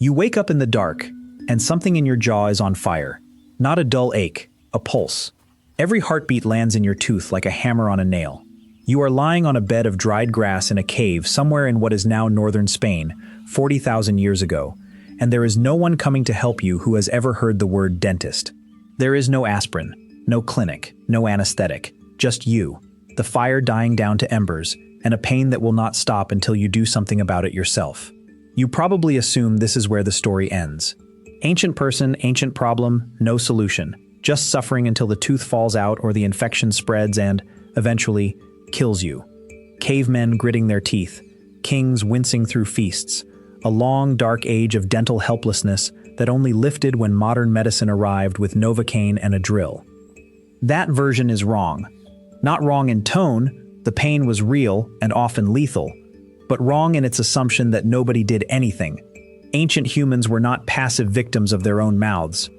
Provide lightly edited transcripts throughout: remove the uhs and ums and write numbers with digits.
You wake up in the dark, and something in your jaw is on fire. Not a dull ache, a pulse. Every heartbeat lands in your tooth like a hammer on a nail. You are lying on a bed of dried grass in a cave somewhere in what is now northern Spain, 40,000 years ago, and there is no one coming to help you who has ever heard the word dentist. There is no aspirin, no clinic, no anesthetic, just you, the fire dying down to embers, and a pain that will not stop until you do something about it yourself. You probably assume this is where the story ends. Ancient person, ancient problem, no solution. Just suffering until the tooth falls out or the infection spreads and, eventually, kills you. Cavemen gritting their teeth, kings wincing through feasts, a long, dark age of dental helplessness that only lifted when modern medicine arrived with Novocaine and a drill. That version is wrong. Not wrong in tone, the pain was real and often lethal, but wrong in its assumption that nobody did anything. Ancient humans were not passive victims of their own mouths.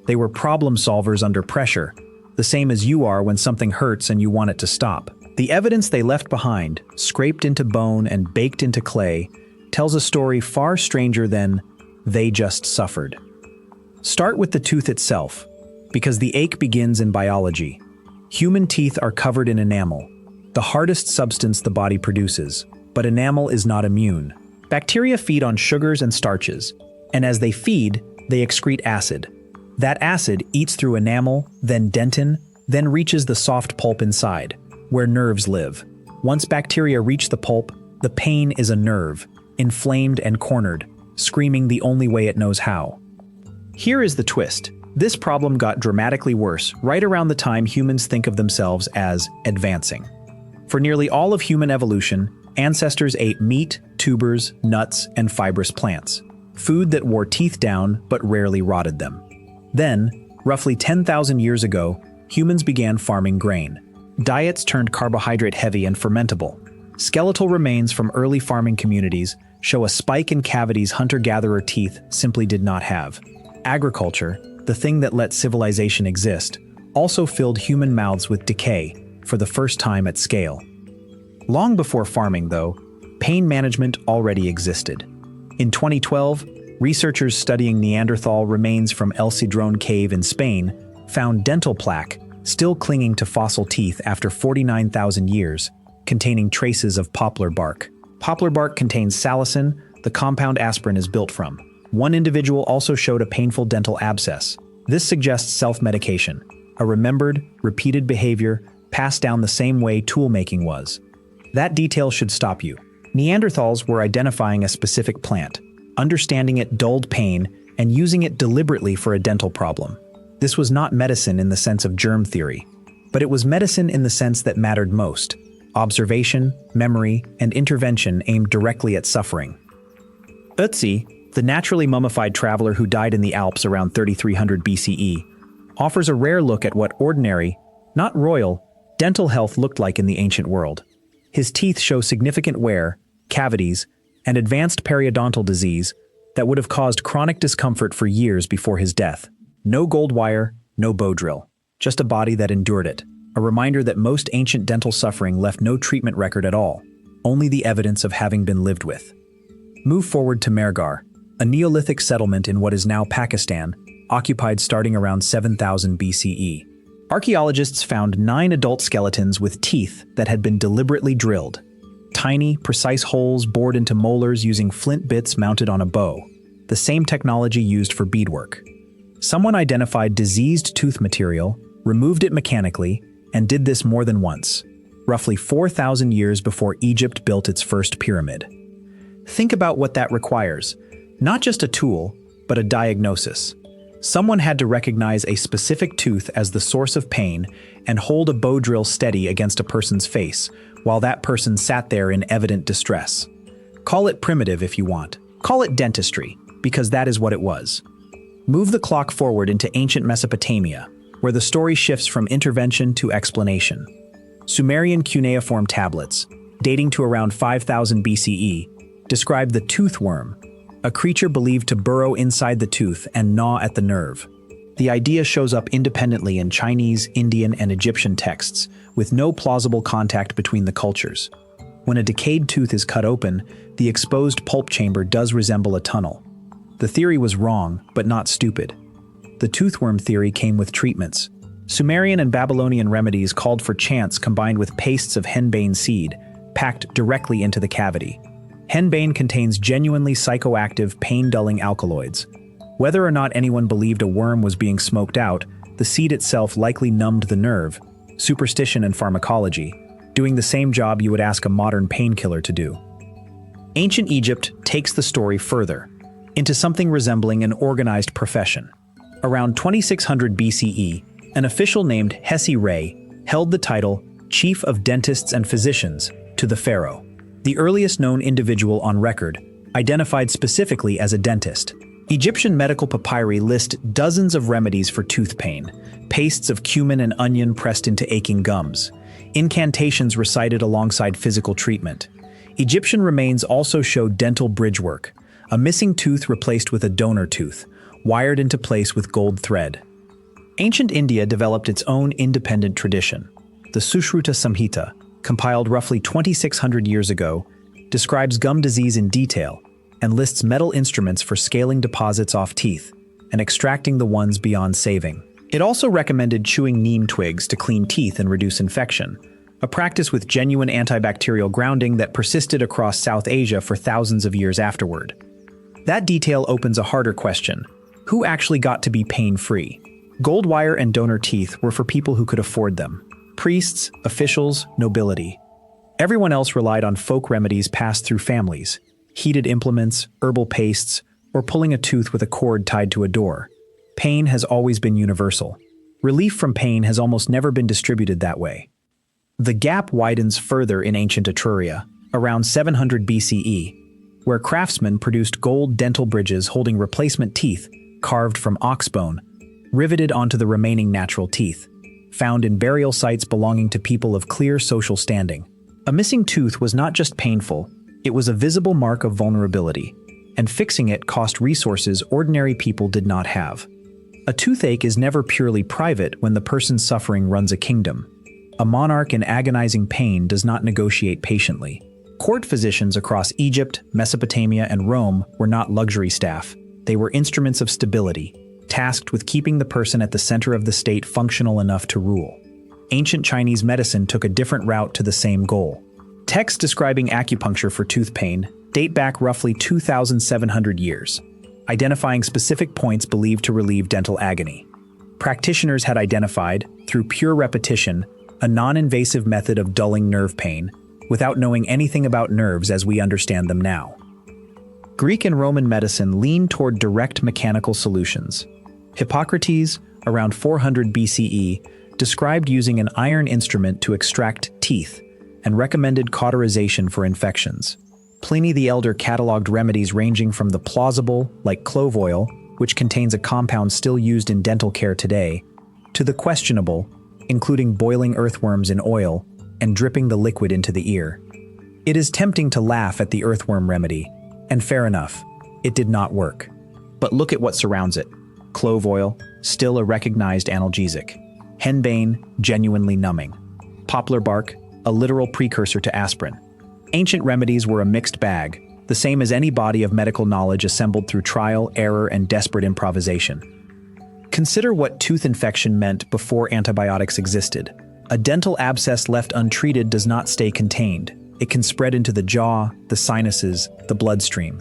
They were problem solvers under pressure, the same as you are when something hurts and you want it to stop. The evidence they left behind, scraped into bone and baked into clay, tells a story far stranger than "they just suffered." Start with the tooth itself, because the ache begins in biology. Human teeth are covered in enamel, the hardest substance the body produces, but enamel is not immune. Bacteria feed on sugars and starches, and as they feed, they excrete acid. That acid eats through enamel, then dentin, then reaches the soft pulp inside, where nerves live. Once bacteria reach the pulp, the pain is a nerve, inflamed and cornered, screaming the only way it knows how. Here is the twist. This problem got dramatically worse right around the time humans think of themselves as advancing. For nearly all of human evolution, ancestors ate meat, tubers, nuts, and fibrous plants, food that wore teeth down but rarely rotted them. Then, roughly 10,000 years ago, humans began farming grain. Diets turned carbohydrate-heavy and fermentable. Skeletal remains from early farming communities show a spike in cavities hunter-gatherer teeth simply did not have. Agriculture, the thing that let civilization exist, also filled human mouths with decay for the first time at scale. Long before farming, though, pain management already existed. In 2012, researchers studying Neanderthal remains from El Cedrón Cave in Spain found dental plaque still clinging to fossil teeth after 49,000 years, containing traces of poplar bark. Poplar bark contains salicin, the compound aspirin is built from. One individual also showed a painful dental abscess. This suggests self-medication, a remembered, repeated behavior passed down the same way tool-making was. That detail should stop you. Neanderthals were identifying a specific plant, understanding it dulled pain, and using it deliberately for a dental problem. This was not medicine in the sense of germ theory, but it was medicine in the sense that mattered most: observation, memory, and intervention aimed directly at suffering. Ötzi, the naturally mummified traveler who died in the Alps around 3300 BCE, offers a rare look at what ordinary, not royal, dental health looked like in the ancient world. His teeth show significant wear, cavities, and advanced periodontal disease that would have caused chronic discomfort for years before his death. No gold wire, no bow drill, just a body that endured it. A reminder that most ancient dental suffering left no treatment record at all, only the evidence of having been lived with. Move forward to Mehrgarh, a Neolithic settlement in what is now Pakistan, occupied starting around 7000 BCE. Archaeologists found 9 adult skeletons with teeth that had been deliberately drilled. Tiny, precise holes bored into molars using flint bits mounted on a bow, the same technology used for beadwork. Someone identified diseased tooth material, removed it mechanically, and did this more than once, roughly 4,000 years before Egypt built its first pyramid. Think about what that requires. Not just a tool, but a diagnosis. Someone had to recognize a specific tooth as the source of pain and hold a bow drill steady against a person's face, while that person sat there in evident distress. Call it primitive if you want. Call it dentistry, because that is what it was. Move the clock forward into ancient Mesopotamia, where the story shifts from intervention to explanation. Sumerian cuneiform tablets, dating to around 5000 BCE, describe the tooth worm, a creature believed to burrow inside the tooth and gnaw at the nerve. The idea shows up independently in Chinese, Indian, and Egyptian texts, with no plausible contact between the cultures. When a decayed tooth is cut open, the exposed pulp chamber does resemble a tunnel. The theory was wrong, but not stupid. The toothworm theory came with treatments. Sumerian and Babylonian remedies called for chants combined with pastes of henbane seed, packed directly into the cavity. Henbane contains genuinely psychoactive, pain-dulling alkaloids. Whether or not anyone believed a worm was being smoked out, the seed itself likely numbed the nerve, superstition and pharmacology, doing the same job you would ask a modern painkiller to do. Ancient Egypt takes the story further, into something resembling an organized profession. Around 2600 BCE, an official named Hesi-Re held the title Chief of Dentists and Physicians to the pharaoh. The earliest known individual on record, identified specifically as a dentist. Egyptian medical papyri list dozens of remedies for tooth pain, pastes of cumin and onion pressed into aching gums, incantations recited alongside physical treatment. Egyptian remains also show dental bridge work, a missing tooth replaced with a donor tooth, wired into place with gold thread. Ancient India developed its own independent tradition. The Sushruta Samhita, compiled roughly 2,600 years ago, describes gum disease in detail and lists metal instruments for scaling deposits off teeth and extracting the ones beyond saving. It also recommended chewing neem twigs to clean teeth and reduce infection, a practice with genuine antibacterial grounding that persisted across South Asia for thousands of years afterward. That detail opens a harder question: who actually got to be pain-free? Gold wire and donor teeth were for people who could afford them. Priests, officials, nobility. Everyone else relied on folk remedies passed through families, heated implements, herbal pastes, or pulling a tooth with a cord tied to a door. Pain has always been universal. Relief from pain has almost never been distributed that way. The gap widens further in ancient Etruria, around 700 BCE, where craftsmen produced gold dental bridges holding replacement teeth carved from ox bone, riveted onto the remaining natural teeth, found in burial sites belonging to people of clear social standing. A missing tooth was not just painful, it was a visible mark of vulnerability, and fixing it cost resources ordinary people did not have. A toothache is never purely private when the person suffering runs a kingdom. A monarch in agonizing pain does not negotiate patiently. Court physicians across Egypt, Mesopotamia, and Rome were not luxury staff. They were instruments of stability, tasked with keeping the person at the center of the state functional enough to rule. Ancient Chinese medicine took a different route to the same goal. Texts describing acupuncture for tooth pain date back roughly 2,700 years, identifying specific points believed to relieve dental agony. Practitioners had identified, through pure repetition, a non-invasive method of dulling nerve pain, without knowing anything about nerves as we understand them now. Greek and Roman medicine leaned toward direct mechanical solutions. Hippocrates, around 400 BCE, described using an iron instrument to extract teeth and recommended cauterization for infections. Pliny the Elder cataloged remedies ranging from the plausible, like clove oil, which contains a compound still used in dental care today, to the questionable, including boiling earthworms in oil and dripping the liquid into the ear. It is tempting to laugh at the earthworm remedy, and fair enough, it did not work. But look at what surrounds it. Clove oil, still a recognized analgesic. Henbane, genuinely numbing. Poplar bark, a literal precursor to aspirin. Ancient remedies were a mixed bag, the same as any body of medical knowledge assembled through trial, error, and desperate improvisation. Consider what tooth infection meant before antibiotics existed. A dental abscess left untreated does not stay contained. It can spread into the jaw, the sinuses, the bloodstream.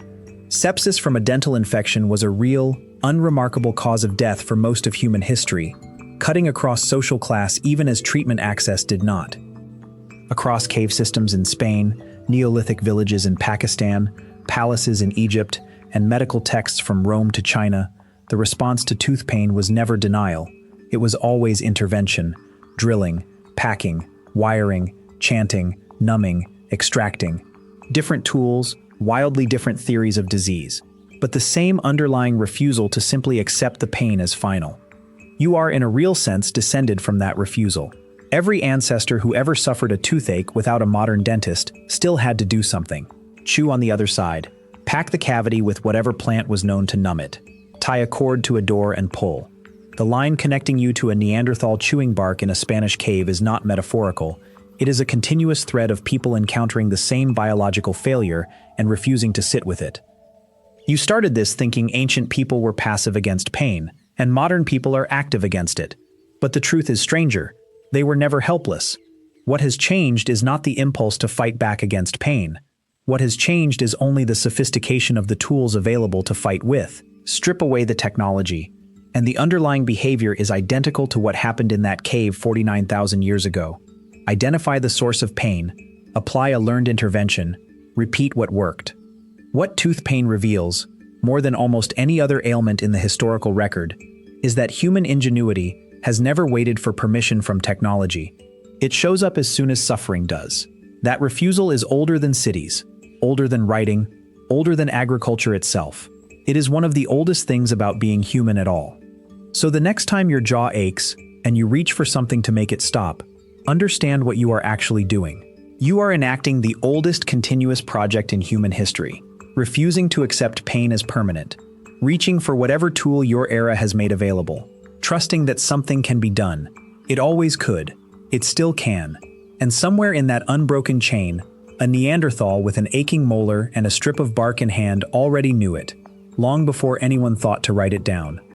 Sepsis from a dental infection was a real, unremarkable cause of death for most of human history, cutting across social class even as treatment access did not. Across cave systems in Spain, Neolithic villages in Pakistan, palaces in Egypt, and medical texts from Rome to China, the response to tooth pain was never denial. It was always intervention, drilling, packing, wiring, chanting, numbing, extracting. Different tools, wildly different theories of disease, but the same underlying refusal to simply accept the pain as final. You are, in a real sense, descended from that refusal. Every ancestor who ever suffered a toothache without a modern dentist still had to do something. Chew on the other side. Pack the cavity with whatever plant was known to numb it. Tie a cord to a door and pull. The line connecting you to a Neanderthal chewing bark in a Spanish cave is not metaphorical. It is a continuous thread of people encountering the same biological failure and refusing to sit with it. You started this thinking ancient people were passive against pain, and modern people are active against it. But the truth is stranger. They were never helpless. What has changed is not the impulse to fight back against pain. What has changed is only the sophistication of the tools available to fight with. Strip away the technology, and the underlying behavior is identical to what happened in that cave 49,000 years ago. Identify the source of pain, apply a learned intervention, repeat what worked. What tooth pain reveals, more than almost any other ailment in the historical record, is that human ingenuity has never waited for permission from technology. It shows up as soon as suffering does. That refusal is older than cities, older than writing, older than agriculture itself. It is one of the oldest things about being human at all. So the next time your jaw aches and you reach for something to make it stop, understand what you are actually doing. You are enacting the oldest continuous project in human history, refusing to accept pain as permanent, reaching for whatever tool your era has made available, trusting that something can be done. It always could. It still can. And somewhere in that unbroken chain, a Neanderthal with an aching molar and a strip of bark in hand already knew it, long before anyone thought to write it down.